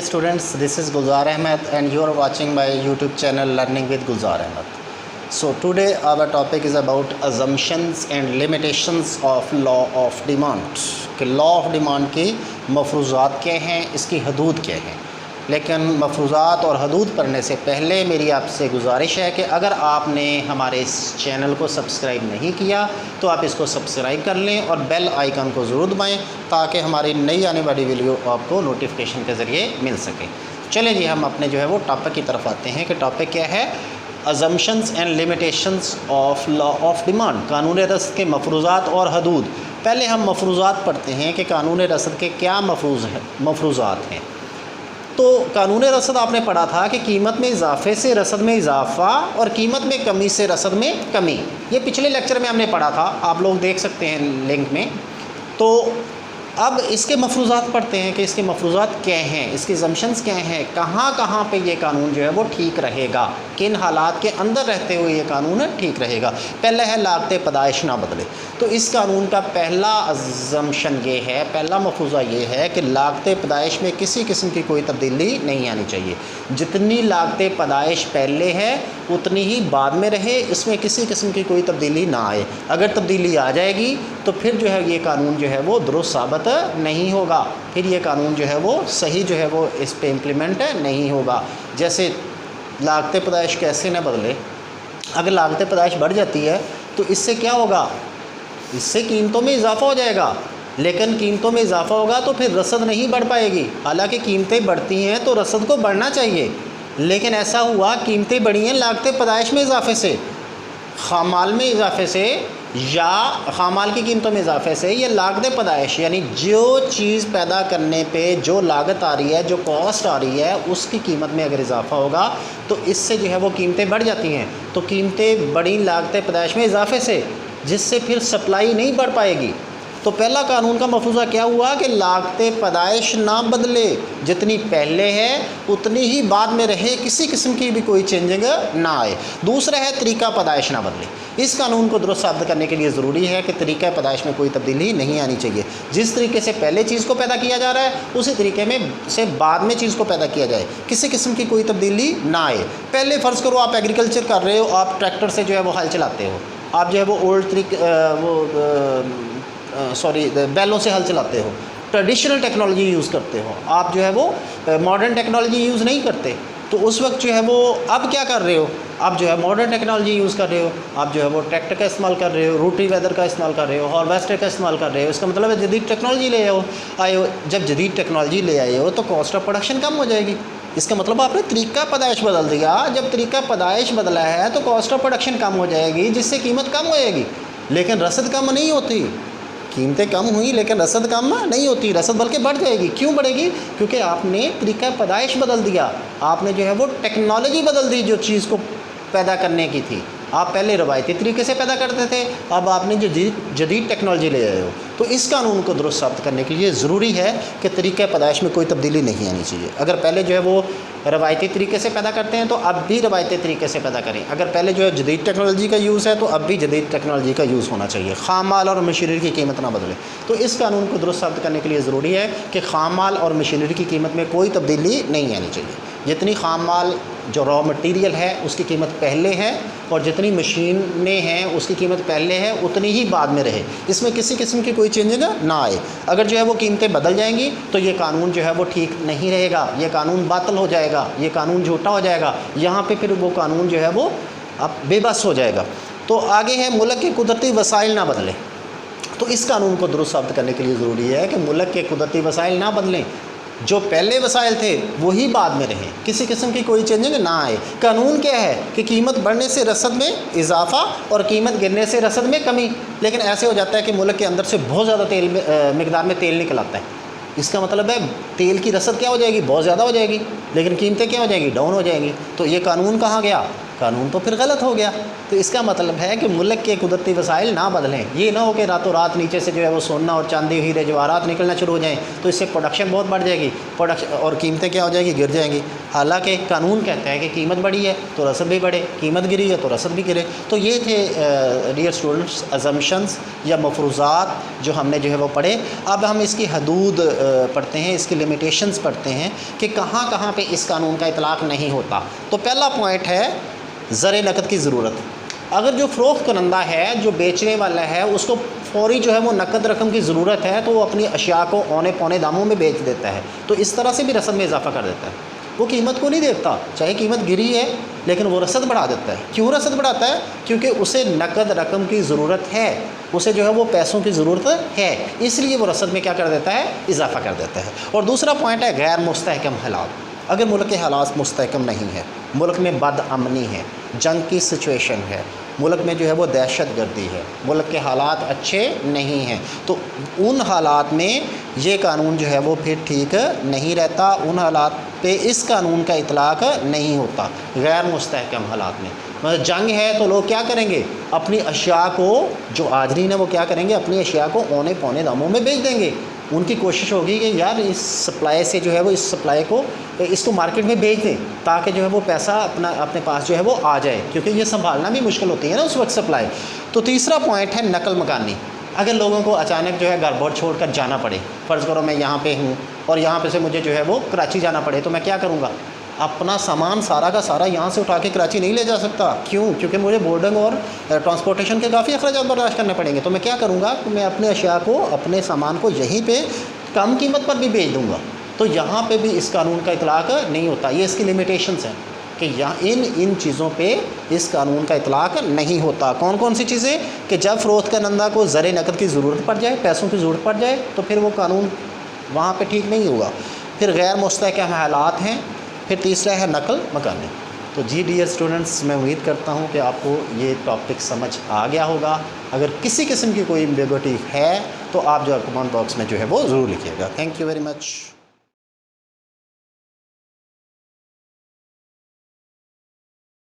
students, this is Gulzar Ahmad and you are watching my YouTube channel Learning with Gulzar Ahmad. So today our topic is about assumptions and limitations of law of demand. کہ law of demand کی مفروضات کیا ہیں, اس کی حدود کیا ہیں. لیکن مفروضات اور حدود پڑھنے سے پہلے میری آپ سے گزارش ہے کہ اگر آپ نے ہمارے اس چینل کو سبسکرائب نہیں کیا تو آپ اس کو سبسکرائب کر لیں اور بیل آئیکن کو ضرور دبائیں تاکہ ہماری نئی آنے والی ویڈیو آپ کو نوٹیفیکیشن کے ذریعے مل سکے. چلیں جی, ہم اپنے جو ہے وہ ٹاپک کی طرف آتے ہیں کہ ٹاپک کیا ہے, assumptions and limitations of law of demand, قانون رسد کے مفروضات اور حدود. پہلے ہم مفروضات پڑھتے ہیں کہ قانون رسد کے کیا مفروضات ہیں. تو قانون رسد آپ نے پڑھا تھا کہ قیمت میں اضافے سے رسد میں اضافہ اور قیمت میں کمی سے رسد میں کمی. یہ پچھلے لیکچر میں ہم نے پڑھا تھا, آپ لوگ دیکھ سکتے ہیں لنک میں. تو اب اس کے مفروضات پڑھتے ہیں کہ اس کے مفروضات کیا ہیں, اس کے assumptions کیا ہیں, کہاں کہاں پہ یہ قانون جو ہے وہ ٹھیک رہے گا, کن حالات کے اندر رہتے ہوئے یہ قانون ٹھیک رہے گا. پہلا ہے لاگت پیدائش نہ بدلے. تو اس قانون کا پہلا assumption یہ ہے, پہلا مفروضہ یہ ہے کہ لاگت پیدائش میں کسی قسم کی کوئی تبدیلی نہیں آنی چاہیے. جتنی لاگت پیدائش پہلے ہے اتنی ہی بعد میں رہے, اس میں کسی قسم کی کوئی تبدیلی نہ آئے. اگر تبدیلی آ جائے گی تو پھر جو ہے یہ قانون جو ہے وہ درست ثابت نہیں ہوگا, پھر یہ قانون جو ہے وہ صحیح جو ہے وہ اس پہ امپلیمنٹ نہیں ہوگا. جیسے لاگت پیدائش کیسے نہ بدلے, اگر لاگت پیدائش بڑھ جاتی ہے تو اس سے کیا ہوگا, اس سے قیمتوں میں اضافہ ہو جائے گا. لیکن قیمتوں میں اضافہ ہوگا تو پھر رسد نہیں بڑھ پائے گی. حالانکہ قیمتیں بڑھتی ہیں تو رسد کو بڑھنا چاہیے, لیکن ایسا ہوا قیمتیں بڑھی ہیں لاگت پیدائش میں اضافے سے, خام مال میں اضافے سے, یا خام مال کی قیمتوں میں اضافے سے, یا لاگت پیدائش یعنی جو چیز پیدا کرنے پہ جو لاگت آ رہی ہے, جو کاسٹ آ رہی ہے, اس کی قیمت میں اگر اضافہ ہوگا تو اس سے جو ہے وہ قیمتیں بڑھ جاتی ہیں. تو قیمتیں بڑھی لاگت پیدائش میں اضافے سے, جس سے پھر سپلائی نہیں بڑھ پائے گی. تو پہلا قانون کا مفروضہ کیا ہوا کہ لاگت پیدائش نہ بدلے, جتنی پہلے ہے اتنی ہی بعد میں رہے, کسی قسم کی بھی کوئی چینجنگ نہ آئے. دوسرا ہے طریقہ پیدائش نہ بدلے. اس قانون کو درست ثابت کرنے کے لیے ضروری ہے کہ طریقہ پیدائش میں کوئی تبدیلی نہیں آنی چاہیے. جس طریقے سے پہلے چیز کو پیدا کیا جا رہا ہے اسی طریقے میں سے بعد میں چیز کو پیدا کیا جائے, کسی قسم کی کوئی تبدیلی نہ آئے. پہلے فرض کرو آپ ایگریکلچر کر رہے ہو, آپ ٹریکٹر سے جو ہے وہ ہل چلاتے ہو, آپ جو ہے وہ بیلوں سے ہل چلاتے ہو, ٹریڈیشنل ٹیکنالوجی یوز کرتے ہو, آپ جو ہے وہ ماڈرن ٹیکنالوجی یوز نہیں کرتے. تو اس وقت جو ہے وہ اب کیا کر رہے ہو, آپ جو ہے ماڈرن ٹیکنالوجی یوز کر رہے ہو, آپ جو ہے وہ ٹریکٹر کا استعمال کر رہے ہو, روٹری ویدر کا استعمال کر رہے ہو, ہارویسٹر کا استعمال کر رہے ہو. اس کا مطلب ہے جدید ٹیکنالوجی لے آئے ہو. جب جدید ٹیکنالوجی لے آئے ہو تو کاسٹ آف پروڈکشن کم ہو جائے گی. اس کا مطلب آپ نے طریقہ پیدائش بدل دیا. جب طریقہ پیدائش بدلا ہے تو کاسٹ آف پروڈکشن کم ہو جائے گی, جس سے قیمت کم ہو جائے گی. لیکن رسد کم نہیں ہوتی, قیمتیں کم ہوئیں لیکن رسد کم نہیں ہوتی, رسد بلکہ بڑھ جائے گی. کیوں بڑھے گی؟ کیونکہ آپ نے طریقہ پیدائش بدل دیا, آپ نے جو ہے وہ ٹیکنالوجی بدل دی جو چیز کو پیدا کرنے کی تھی. آپ پہلے روایتی طریقے سے پیدا کرتے تھے, اب آپ نے جو جدید ٹیکنالوجی لے آئے ہو. تو اس قانون کو درست ثابت کرنے کے لیے ضروری ہے کہ طریقہ پیدائش میں کوئی تبدیلی نہیں آنی چاہیے. اگر پہلے جو ہے وہ روایتی طریقے سے پیدا کرتے ہیں تو اب بھی روایتی طریقے سے پیدا کریں. اگر پہلے جو ہے جدید ٹیکنالوجی کا یوز ہے تو اب بھی جدید ٹیکنالوجی کا یوز ہونا چاہیے. خام مال اور مشینری کی قیمت نہ بدلے. تو اس قانون کو درست ثابت کرنے کے لیے ضروری ہے کہ خام مال اور مشینری کی قیمت میں کوئی تبدیلی نہیں آنی چاہیے. جتنی خام مال جو را مٹیریل ہے اس کی قیمت پہلے ہے, اور جتنی مشینیں ہیں اس کی قیمت پہلے ہے, اتنی ہی بعد میں رہے, اس میں کسی قسم کی کوئی چینجنگ نہ آئے. اگر جو ہے وہ قیمتیں بدل جائیں گی تو یہ قانون جو ہے وہ ٹھیک نہیں رہے گا, یہ قانون باطل ہو جائے گا, یہ قانون جھوٹا ہو جائے گا. یہاں پہ پھر وہ قانون جو ہے وہ اب بے بس ہو جائے گا. تو آگے ہے ملک کے قدرتی وسائل نہ بدلیں. تو اس قانون کو درست ثابت کرنے کے لیے ضروری ہے کہ ملک کے قدرتی وسائل نہ بدلیں, جو پہلے وسائل تھے وہی بعد میں رہیں, کسی قسم کی کوئی چینجنگ نہ آئے. قانون کیا ہے کہ قیمت بڑھنے سے رسد میں اضافہ اور قیمت گرنے سے رسد میں کمی. لیکن ایسے ہو جاتا ہے کہ ملک کے اندر سے بہت زیادہ مقدار میں تیل نکل آتا ہے. اس کا مطلب ہے تیل کی رسد کیا ہو جائے گی, بہت زیادہ ہو جائے گی, لیکن قیمتیں کیا ہو جائیں گی, ڈاؤن ہو جائیں گی. تو یہ قانون کہاں گیا, قانون تو پھر غلط ہو گیا. تو اس کا مطلب ہے کہ ملک کے قدرتی وسائل نہ بدلیں. یہ نہ ہو کہ راتوں رات نیچے سے جو ہے وہ سونا اور چاندی ہیرے جواہرات نکلنا شروع ہو جائیں, تو اس سے پروڈکشن بہت بڑھ جائے گی, اور قیمتیں کیا ہو جائیں گی, گر جائیں گی. حالانکہ قانون کہتا ہے کہ قیمت بڑھی ہے تو رسد بھی بڑھے، قیمت گری ہے تو رسد بھی گرے۔ تو یہ تھے ڈیئر اسٹوڈنٹس ازمپشنس یا مفروضات جو ہم نے جو ہے وہ پڑھے۔ اب ہم اس کی حدود پڑھتے ہیں، اس کی لمیٹیشنز پڑھتے ہیں کہ کہاں کہاں پہ اس قانون کا اطلاق نہیں ہوتا۔ تو پہلا پوائنٹ ہے زر نقد کی ضرورت۔ اگر جو فروخت کنندہ ہے، جو بیچنے والا ہے، اس کو فوری جو ہے وہ نقد رقم کی ضرورت ہے تو وہ اپنی اشیاء کو اونے پونے داموں میں بیچ دیتا ہے، تو اس طرح سے بھی رسد میں اضافہ کر دیتا ہے۔ وہ قیمت کو نہیں دیکھتا، چاہے قیمت گری ہے لیکن وہ رسد بڑھا دیتا ہے۔ کیوں رسد بڑھاتا ہے؟ کیونکہ اسے نقد رقم کی ضرورت ہے، اسے جو ہے وہ پیسوں کی ضرورت ہے، اس لیے وہ رسد میں کیا کر دیتا ہے؟ اضافہ کر دیتا ہے۔ اور دوسرا پوائنٹ ہے غیر مستحکم حالات۔ اگر ملک کے حالات مستحکم نہیں ہے، ملک میں بد امنی ہے، جنگ کی سچویشن ہے، ملک میں جو ہے وہ دہشت گردی ہے، ملک کے حالات اچھے نہیں ہیں، تو ان حالات میں یہ قانون جو ہے وہ پھر ٹھیک نہیں رہتا، ان حالات پہ اس قانون کا اطلاق نہیں ہوتا غیر مستحکم حالات میں۔ مطلب جنگ ہے تو لوگ کیا کریں گے؟ اپنی اشیاء کو، جو آجرین ہیں وہ کیا کریں گے؟ اپنی اشیاء کو اونے پونے داموں میں بیچ دیں گے۔ ان کی کوشش ہوگی کہ یار اس سپلائی سے جو ہے وہ اس سپلائی کو، اس کو مارکیٹ میں بیچ دیں تاکہ جو ہے وہ پیسہ اپنے پاس جو ہے وہ آ جائے، کیونکہ یہ سنبھالنا بھی مشکل ہوتی ہے نا اس وقت سپلائی۔ تو تیسرا پوائنٹ ہے نقل مکانی۔ اگر لوگوں کو اچانک جو ہے گھر بار چھوڑ کر جانا پڑے، فرض کرو میں یہاں پہ ہوں اور یہاں پہ سے مجھے جو ہے وہ کراچی جانا پڑے، تو میں کیا کروں گا؟ اپنا سامان سارا کا سارا یہاں سے اٹھا کے کراچی نہیں لے جا سکتا۔ کیوں؟ کیونکہ مجھے بورڈنگ اور ٹرانسپورٹیشن کے کافی اخراجات برداشت کرنے پڑیں گے۔ تو میں کیا کروں گا کہ میں اپنے اشیاء کو، اپنے سامان کو یہیں پہ کم قیمت پر بھی بیچ دوں گا۔ تو یہاں پہ بھی اس قانون کا اطلاق نہیں ہوتا۔ یہ اس کی لمیٹیشنز ہیں کہ یہاں ان چیزوں پہ اس قانون کا اطلاق نہیں ہوتا۔ کون کون سی چیزیں؟ کہ جب فروخت کنندہ کو زر نقد کی ضرورت پڑ جائے، پیسوں کی ضرورت پڑ جائے، تو پھر وہ قانون وہاں پہ ٹھیک نہیں ہوگا۔ پھر غیر مستحکم حالات ہیں، پھر تیسرا ہے نقل مکانی۔ تو جی ڈیئر اسٹوڈنٹس، میں امید کرتا ہوں کہ آپ کو یہ ٹاپک سمجھ آ گیا ہوگا۔ اگر کسی قسم کی کوئی ایمبیگوٹی ہے تو آپ جو ہے کمنٹ باکس میں جو ہے وہ ضرور لکھیے گا۔ Thank you very much.